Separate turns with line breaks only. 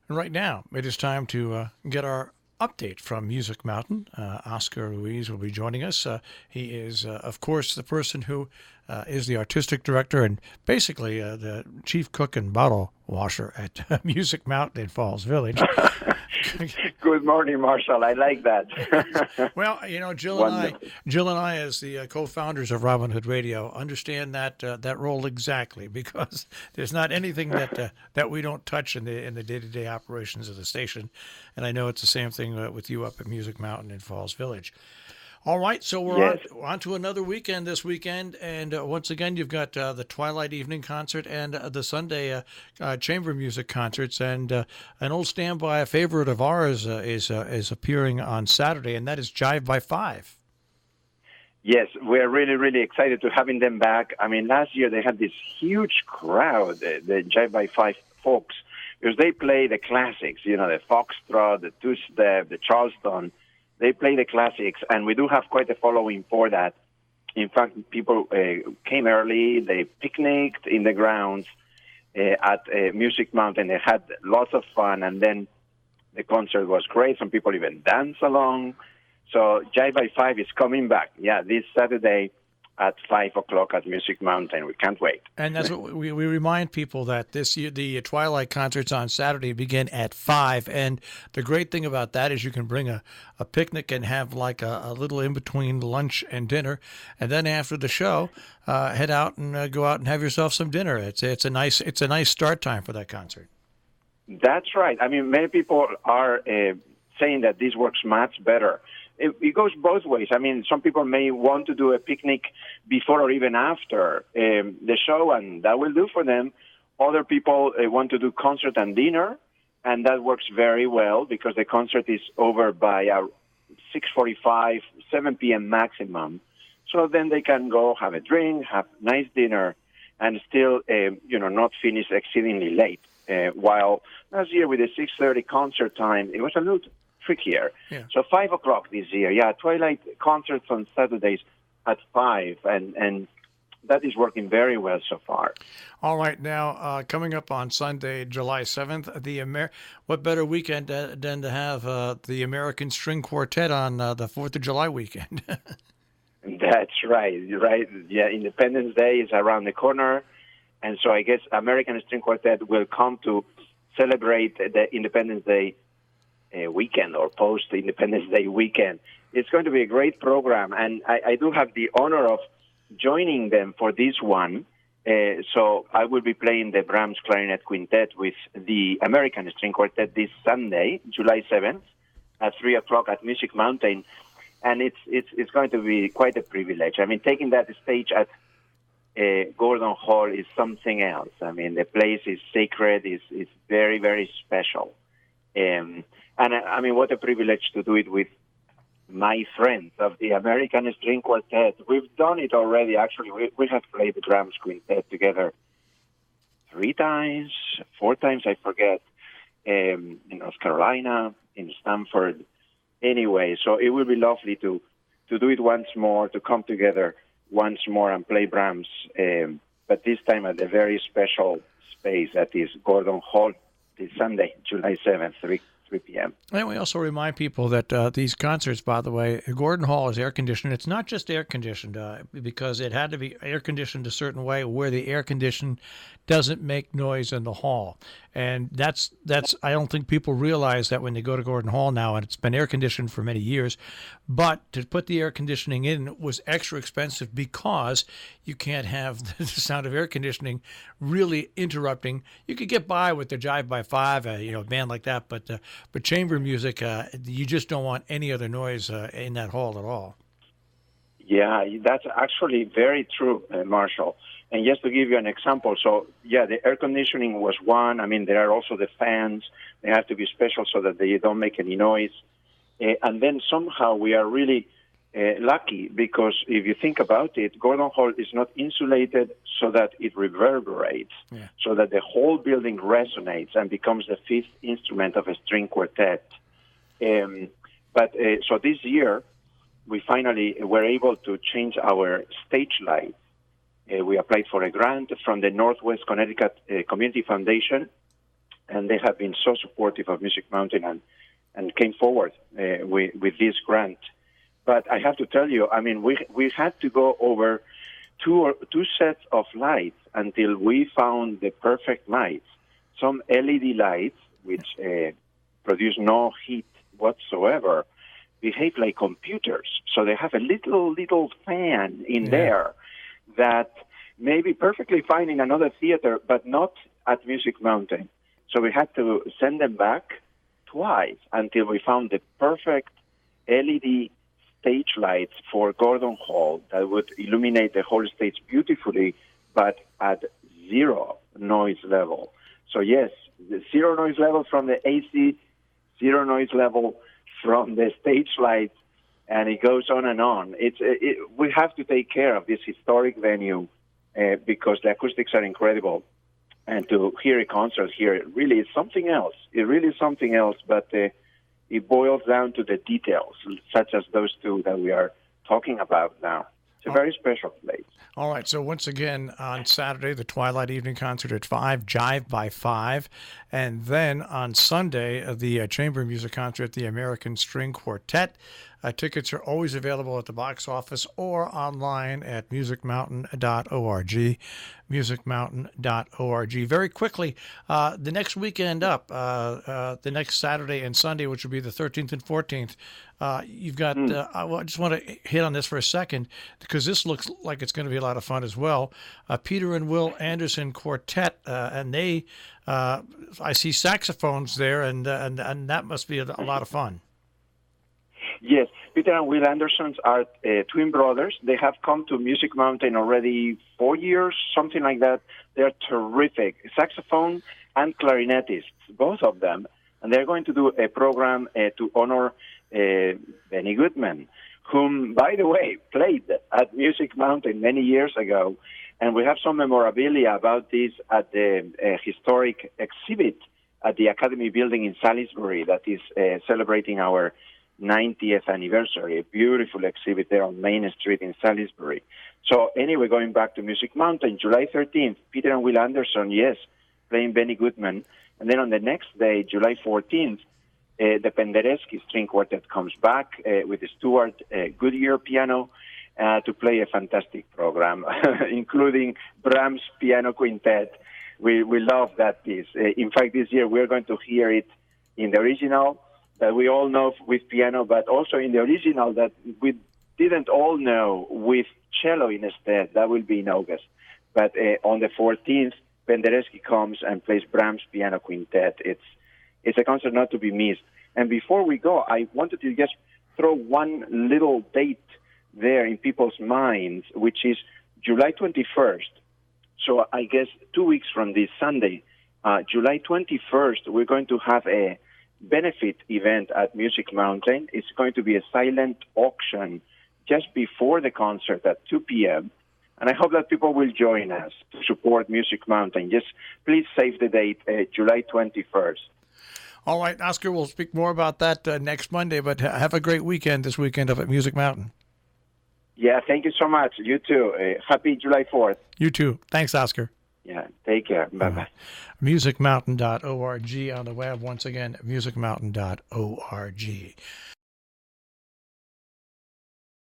And right now, it is time to get our update from Music Mountain. Oskar Ruiz will be joining us. He is, of course, the person who is the artistic director and basically the chief cook and bottle washer at Music Mountain in Falls Village.
Good morning, Marshall. I like that.
Well, Jill and I, as the co-founders of Robin Hood Radio, understand that role exactly because there's not anything that we don't touch in the day-to-day operations of the station, and I know it's the same thing with you up at Music Mountain in Falls Village. All right, so we're on to another weekend this weekend, and once again, you've got the Twilight Evening Concert and the Sunday chamber music concerts, and an old standby, a favorite of ours, is appearing on Saturday, and that is Jive by Five.
Yes, we're really, really excited to having them back. I mean, last year they had this huge crowd, the Jive by Five folks, because they play the classics, the Fox Trot, the two-step, the Charleston. They play the classics, and we do have quite a following for that. In fact, people came early. They picnicked in the grounds at Music Mountain. They had lots of fun, and then the concert was great. Some people even danced along. So Jive by Five is coming back. Yeah, this Saturday at 5 o'clock at Music Mountain. We can't wait.
And that's what we remind people that this year the Twilight concerts on Saturday begin at 5. And the great thing about that is you can bring a picnic and have like a little in between lunch and dinner. And then after the show, head out and go out and have yourself some dinner. It's a nice start time for that concert.
That's right. I mean, many people are saying that this works much better. It goes both ways. I mean, some people may want to do a picnic before or even after the show, and that will do for them. Other people want to do concert and dinner, and that works very well because the concert is over by 6:45, 7 p.m. maximum. So then they can go have a drink, have nice dinner, and still, not finish exceedingly late. While last year with the 6:30 concert time, it was a little trickier.
Yeah.
So 5 o'clock this year. Yeah, Twilight concerts on Saturdays at 5, and that is working very well so far.
All right, now coming up on Sunday, July 7th, what better weekend than to have the American String Quartet on the 4th of July weekend?
That's right. Yeah, Independence Day is around the corner, and so I guess American String Quartet will come to celebrate the Independence Day weekend or post-Independence Day weekend. It's going to be a great program, and I do have the honor of joining them for this one. So I will be playing the Brahms Clarinet Quintet with the American String Quartet this Sunday, July 7th, at 3 o'clock at Music Mountain, and it's going to be quite a privilege. I mean, taking that stage at Gordon Hall is something else. I mean, the place is sacred, it's very, very special. And I mean, what a privilege to do it with my friends of the American String Quartet. We've done it already, actually. We have played the Brahms Quintet together 4 times, I forget, in North Carolina, in Stanford. Anyway, so it will be lovely to do it once more, to come together once more and play Brahms, but this time at a very special space that is Gordon Hall this Sunday, July 7th, 3 p.m.
And we also remind people that these concerts, by the way, Gordon Hall is air-conditioned. It's not just air-conditioned because it had to be air-conditioned a certain way where the air condition doesn't make noise in the hall. And that's I don't think people realize that when they go to Gordon Hall now, and it's been air-conditioned for many years, but to put the air conditioning in was extra expensive because you can't have the sound of air conditioning really interrupting. You could get by with the Jive by Five, a band like that, but chamber music, you just don't want any other noise in that hall at all.
Yeah, that's actually very true, Marshall. And just to give you an example, so yeah, the air conditioning was one. I mean, there are also the fans. They have to be special so that they don't make any noise. And then somehow we are really lucky because if you think about it, Gordon Hall is not insulated so that it reverberates, so that the whole building resonates and becomes the fifth instrument of a string quartet. So this year, we finally were able to change our stage lights. We applied for a grant from the Northwest Connecticut Community Foundation, and they have been so supportive of Music Mountain and came forward with this grant. But I have to tell you, I mean, we had to go over two sets of lights until we found the perfect lights. Some LED lights, which produce no heat whatsoever, behave like computers. So they have a little fan in there that may be perfectly fine in another theater, but not at Music Mountain. So we had to send them back twice until we found the perfect LED stage lights for Gordon Hall that would illuminate the whole stage beautifully, but at zero noise level. So yes, the zero noise level from the AC, zero noise level from the stage lights, and it goes on and on. We have to take care of this historic venue because the acoustics are incredible. And to hear a concert here, it really is something else. It really is something else, but it boils down to the details, such as those two that we are talking about now. It's a very special place.
All right. So once again, on Saturday, the Twilight Evening Concert at 5, Jive by Five. And then on Sunday, the Chamber Music Concert at the American String Quartet. Tickets are always available at the box office or online at musicmountain.org. Musicmountain.org. Very quickly, the next weekend up, the next Saturday and Sunday, which will be the 13th and 14th, you've got, I just want to hit on this for a second because this looks like it's going to be a lot of fun as well. Peter and Will Anderson Quartet, and they, I see saxophones there, and that must be a lot of fun.
Yes, Peter and Will Andersons are twin brothers. They have come to Music Mountain already 4 years, something like that. They're terrific, saxophone and clarinetists, both of them. And they're going to do a program to honor Benny Goodman, whom, by the way, played at Music Mountain many years ago. And we have some memorabilia about this at the historic exhibit at the Academy Building in Salisbury that is celebrating our 90th anniversary, a beautiful exhibit there on Main Street in Salisbury. So anyway, going back to Music Mountain, July 13th, Peter and Will Anderson, yes, playing Benny Goodman. And then on the next day, July 14th, the Penderecki String Quartet comes back with the Stuart Goodyear piano to play a fantastic program, including Brahms Piano Quintet. We love that piece. In fact, this year we're going to hear it in the original that we all know with piano, but also in the original that we didn't all know with cello instead. That will be in August. But on the 14th, Penderecki comes and plays Brahms Piano Quintet. It's a concert not to be missed. And before we go, I wanted to just throw one little date there in people's minds, which is July 21st. So I guess 2 weeks from this Sunday, July 21st, we're going to have a benefit event at Music Mountain. It's going to be a silent auction just before the concert at 2 p.m. And I hope that people will join us to support Music Mountain. Just please save the date, July 21st.
All right, Oskar, we'll speak more about that next Monday, but have a great weekend this weekend up at Music Mountain.
Yeah, thank you so much. You too. Happy July 4th.
You too. Thanks, Oskar.
Yeah, take care. Bye-bye.
Musicmountain.org on the web. Once again, musicmountain.org.